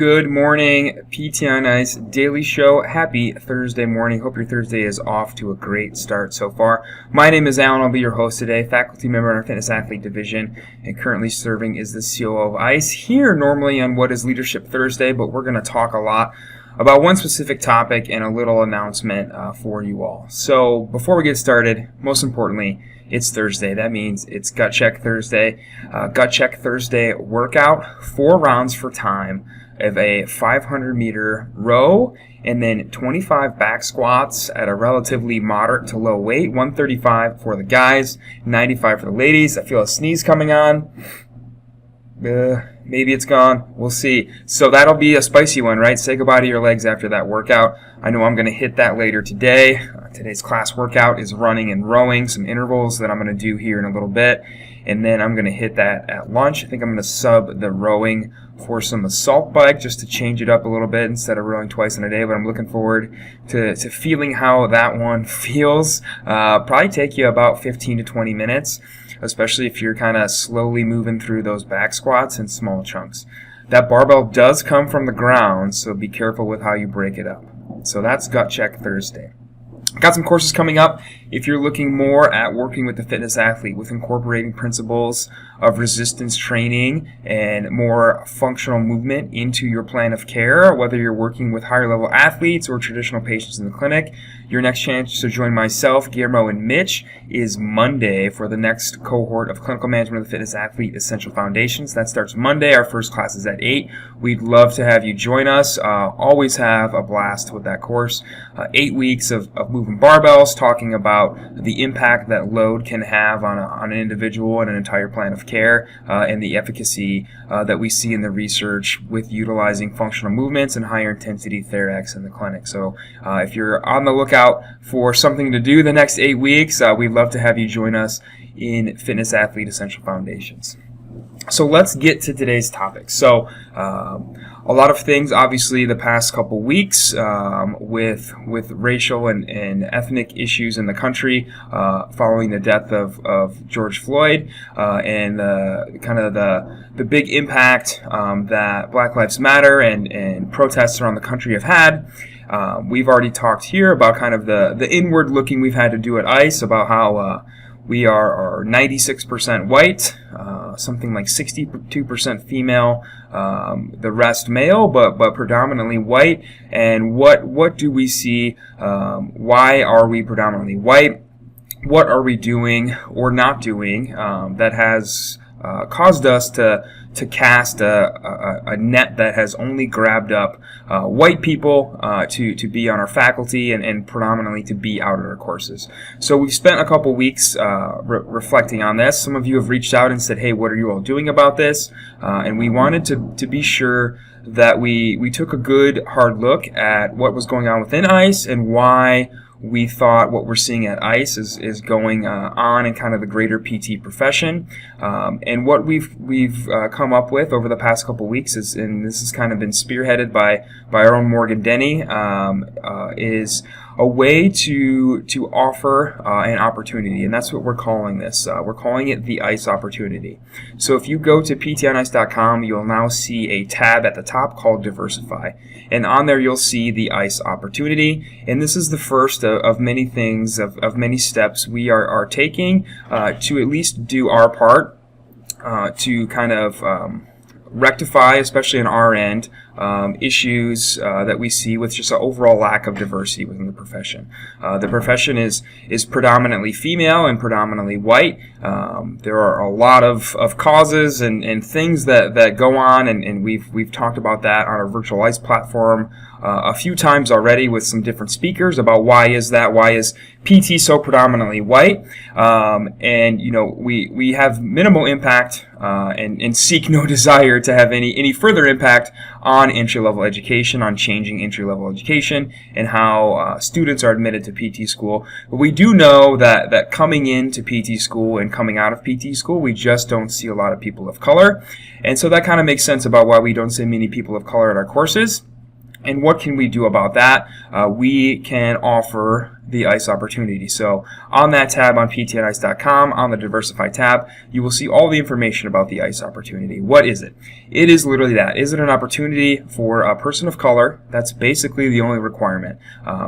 Good morning, PT on Ice Daily Show. Happy Thursday morning. Hope your Thursday is off to a great start so far. My name is Alan. I'll be your host today, faculty member in our fitness athlete division, and currently serving as the COO of ICE here normally on what is Leadership Thursday, but we're going to talk a lot about one specific topic and a little announcement for you all. So before we get started, most importantly, it's Thursday. That means it's Gut Check Thursday. Gut Check Thursday workout, 4 rounds for time of a 500-meter row and then 25 back squats at a relatively moderate to low weight, 135 for the guys, 95 for the ladies. I feel a sneeze coming on. Maybe it's gone. We'll see. So that'll be a spicy one, right? Say goodbye to your legs after that workout. I know I'm going to hit that later today. Today's class workout is running and rowing, some intervals that I'm going to do here in a little bit. And then I'm going to hit that at lunch. I think I'm going to sub the rowing for some assault bike just to change it up a little bit instead of rowing twice in a day. But I'm looking forward to feeling how that one feels. Probably take you about 15 to 20 minutes, especially if you're kind of slowly moving through those back squats in small chunks. That barbell does come from the ground, so be careful with how you break it up. So that's Gut Check Thursday. Got some courses coming up if you're looking more at working with the fitness athlete with incorporating principles of resistance training and more functional movement into your plan of care, whether you're working with higher level athletes or traditional patients in the clinic. Your next chance to join myself, Guillermo, and Mitch is Monday for the next cohort of Clinical Management of the Fitness Athlete Essential Foundations. That starts Monday. Our first class is at 8. We'd love to have you join us. Always have a blast with that course. 8 weeks of moving barbells, talking about the impact that load can have on an individual and an entire plan of care, and the efficacy that we see in the research with utilizing functional movements and higher intensity TheraX in the clinic. So if you're on the lookout for something to do the next 8 weeks, we'd love to have you join us in Fitness Athlete Essential Foundations. So let's get to today's topic. So a lot of things, obviously, the past couple weeks with racial and ethnic issues in the country following the death of George Floyd and kind of the big impact that Black Lives Matter and protests around the country have had. We've already talked here about kind of the inward looking we've had to do at ICE about how we are 96% white, something like 62% female, the rest male, but predominantly white. And what do we see? Why are we predominantly white? What are we doing or not doing that has caused us to cast a net that has only grabbed up white people to be on our faculty and predominantly to be out at our courses. So we've spent a couple weeks reflecting on this. Some of you have reached out and said, hey, what are you all doing about this? And we wanted to be sure that we took a good hard look at what was going on within ICE and why we thought what we're seeing at ICE is going on in kind of the greater PT profession. And what we've come up with over the past couple weeks is, and this has kind of been spearheaded by our own Morgan Denny, is a way to offer an opportunity, and that's what we're calling this. We're calling it the ICE opportunity. So if you go to ptonice.com, you'll now see a tab at the top called Diversify, and on there you'll see the ICE opportunity. And this is the first of many things, of many steps we are taking to at least do our part to kind of rectify, especially on our end, issues that we see with just an overall lack of diversity within the profession. The profession is predominantly female and predominantly white. There are a lot of causes and things that go on, and we've talked about that on our Virtual ICE platform a few times already with some different speakers about why is PT so predominantly white, and you know we have minimal impact and seek no desire to have any further impact on entry-level education, on changing entry-level education and how students are admitted to PT school. But we do know that coming into PT school and coming out of PT school, we just don't see a lot of people of color, and so that kind of makes sense about why we don't see many people of color at our courses. And what can we do about that? We can offer the ICE opportunity. So on that tab on ptice.com, on the Diversify tab, you will see all the information about the ICE opportunity. What is it? It is literally that. Is it an opportunity for a person of color? That's basically the only requirement.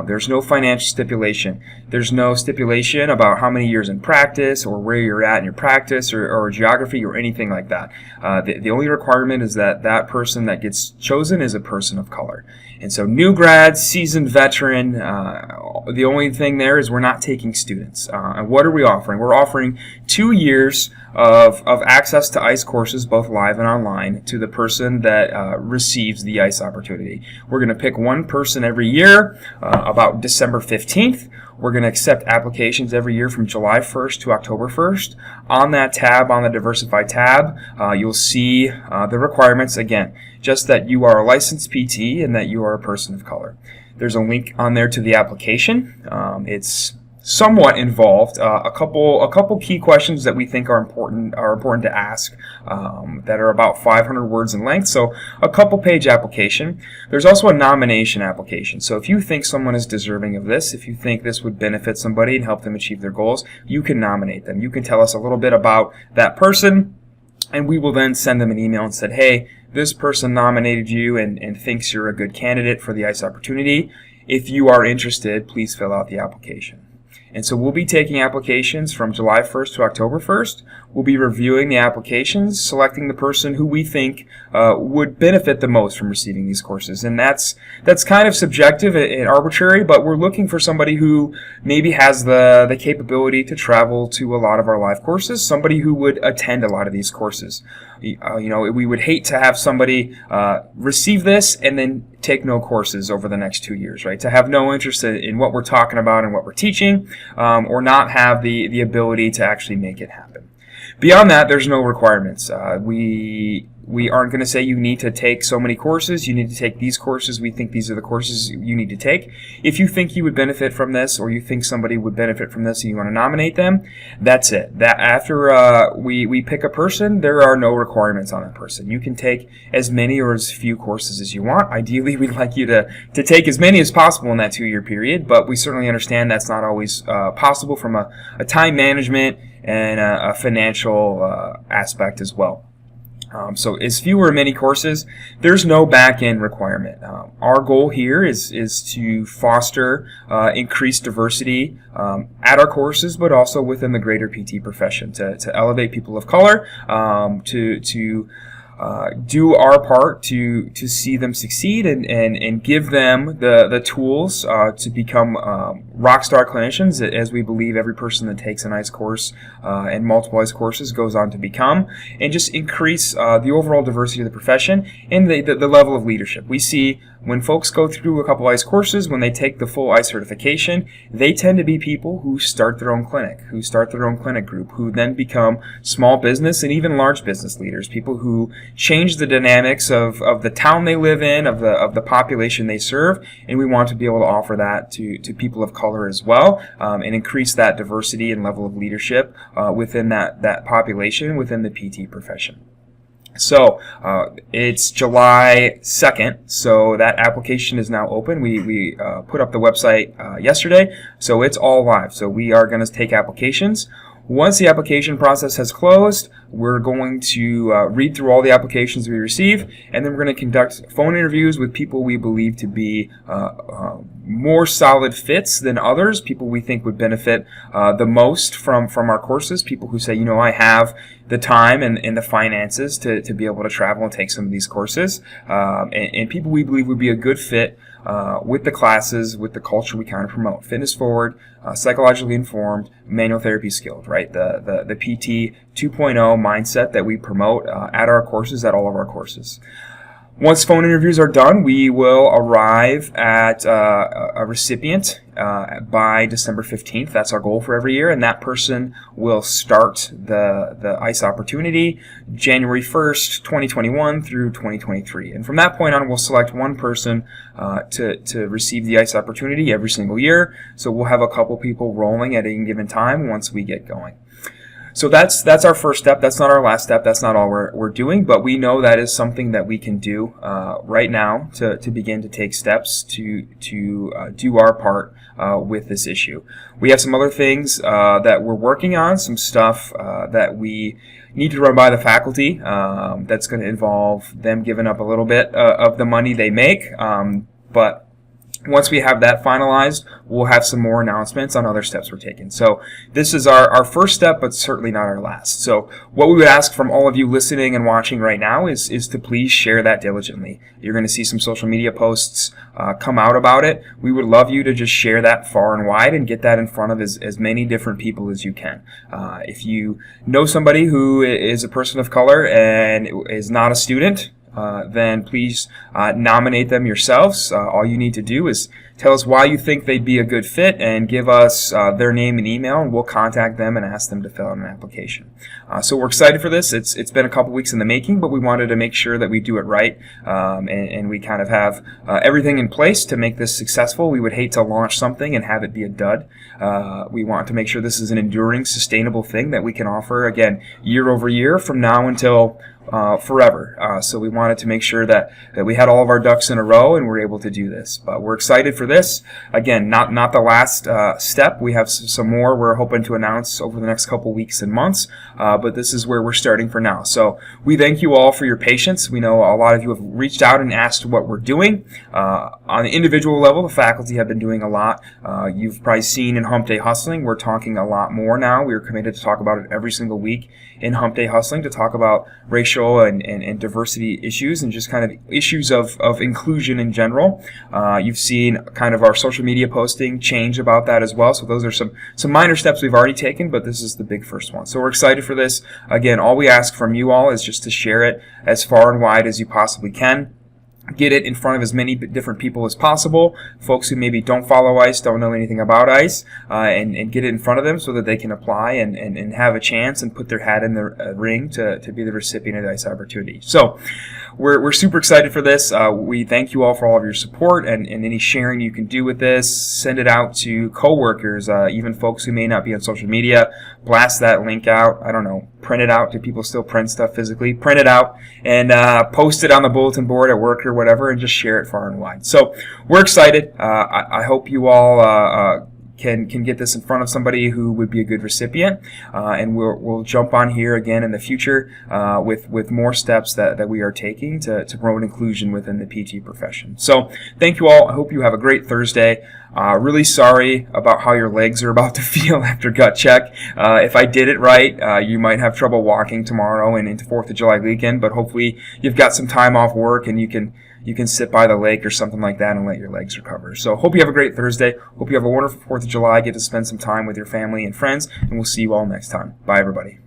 There's no financial stipulation. There's no stipulation about how many years in practice or where you're at in your practice or geography or anything like that. The only requirement is that that person that gets chosen is a person of color. And so new grad, seasoned veteran, the only thing there is we're not taking students. And what are we offering? We're offering 2 years of access to ICE courses, both live and online, to the person that receives the ICE opportunity. We're going to pick one person every year, about December 15th. We're going to accept applications every year from July 1st to October 1st. On that tab, on the Diversify tab, you'll see the requirements. Again, just that you are a licensed PT and that you are a person of color. There's a link on there to the application. It's somewhat involved. A couple key questions that we think are important to ask that are about 500 words in length. So a couple page application. There's also a nomination application. So if you think someone is deserving of this, if you think this would benefit somebody and help them achieve their goals, you can nominate them. You can tell us a little bit about that person, and we will then send them an email and said, hey, this person nominated you and thinks you're a good candidate for the ICE opportunity. If you are interested, please fill out the application. And so we'll be taking applications from July 1st to October 1st. We'll be reviewing the applications, selecting the person who we think would benefit the most from receiving these courses. And that's kind of subjective and arbitrary, but we're looking for somebody who maybe has the capability to travel to a lot of our live courses, somebody who would attend a lot of these courses. We would hate to have somebody receive this and then take no courses over the next 2 years, right? To have no interest in what we're talking about and what we're teaching, or not have the ability to actually make it happen. Beyond that, there's no requirements. We aren't going to say you need to take so many courses, you need to take these courses, we think these are the courses you need to take. If you think you would benefit from this, or you think somebody would benefit from this and you want to nominate them, that's it. That after we pick a person, there are no requirements on that person. You can take as many or as few courses as you want. Ideally, we'd like you to take as many as possible in that 2 year period, but we certainly understand that's not always possible from a time management and a financial aspect as well. So as few or many courses, there's no back-end requirement. Our goal here is to foster increased diversity at our courses, but also within the greater PT profession, to elevate people of color, to do our part to see them succeed and give them the tools to become rockstar clinicians, as we believe every person that takes an ICE course and multiple ICE courses goes on to become, and just increase the overall diversity of the profession and the level of leadership. We see when folks go through a couple ICE courses, when they take the full ICE certification, they tend to be people who start their own clinic, group, who then become small business and even large business leaders, people who change the dynamics of the town they live in, of the population they serve, and we want to be able to offer that to people of color as well, and increase that diversity and level of leadership within that population, within the PT profession. So it's July 2nd, so that application is now open. We put up the website yesterday, so it's all live. So we are going to take applications. Once the application process has closed, we're going to read through all the applications we receive, and then we're going to conduct phone interviews with people we believe to be more solid fits than others, people we think would benefit the most from our courses, people who say, I have the time and the finances to be able to travel and take some of these courses, and people we believe would be a good fit with the classes, with the culture we kind of promote. Fitness forward, psychologically informed, manual therapy skilled, right? The PT 2.0 mindset that we promote at our courses, at all of our courses. Once phone interviews are done, we will arrive at a recipient by December 15th. That's our goal for every year, and that person will start the ICE opportunity January 1st, 2021 through 2023. And from that point on, we'll select one person to receive the ICE opportunity every single year. So we'll have a couple people rolling at any given time once we get going. So that's our first step. That's not our last step. That's not all we're doing, but we know that is something that we can do right now to begin to take steps to do our part with this issue. We have some other things that we're working on, some stuff that we need to run by the faculty. That's going to involve them giving up a little bit of the money they make, but once we have that finalized, we'll have some more announcements on other steps we're taking. So this is our first step, but certainly not our last. So what we would ask from all of you listening and watching right now is to please share that diligently. You're going to see some social media posts come out about it. We would love you to just share that far and wide and get that in front of as many different people as you can. If you know somebody who is a person of color and is not a student, then please nominate them yourselves. All you need to do is tell us why you think they'd be a good fit and give us their name and email, and we'll contact them and ask them to fill out an application. So we're excited for this. It's been a couple weeks in the making, but we wanted to make sure that we do it right, and we kind of have everything in place to make this successful. We would hate to launch something and have it be a dud. We want to make sure this is an enduring, sustainable thing that we can offer, again, year over year from now until forever. So we wanted to make sure that we had all of our ducks in a row and we're able to do this. But we're excited for this. Again, not the last step. We have some more we're hoping to announce over the next couple weeks and months, but this is where we're starting for now. So we thank you all for your patience. We know a lot of you have reached out and asked what we're doing. On the individual level, the faculty have been doing a lot. You've probably seen in Hump Day Hustling, we're talking a lot more now. We're committed to talk about it every single week in Hump Day Hustling, to talk about racial and diversity issues and just kind of issues of inclusion in general. You've seen kind of our social media posting change about that as well. So those are some minor steps we've already taken, but this is the big first one. So we're excited for this. Again, all we ask from you all is just to share it as far and wide as you possibly can. Get it in front of as many different people as possible, folks who maybe don't follow ICE, don't know anything about ICE, and get it in front of them so that they can apply and have a chance and put their hat in the ring to be the recipient of the ICE opportunity. So we're super excited for this. We thank you all for all of your support and any sharing you can do with this. Send it out to coworkers, even folks who may not be on social media. Blast that link out. I don't know, print it out. Do people still print stuff physically? Print it out and post it on the bulletin board at work or whatever, and just share it far and wide. So we're excited. I hope you all can get this in front of somebody who would be a good recipient, and we'll jump on here again in the future with more steps that we are taking to promote inclusion within the PT profession. So thank you all. I hope you have a great Thursday. Really sorry about how your legs are about to feel after gut check. If I did it right, you might have trouble walking tomorrow and into 4th of July weekend, but hopefully you've got some time off work and you can sit by the lake or something like that and let your legs recover. So hope you have a great Thursday. Hope you have a wonderful 4th of July. Get to spend some time with your family and friends, and we'll see you all next time. Bye, everybody.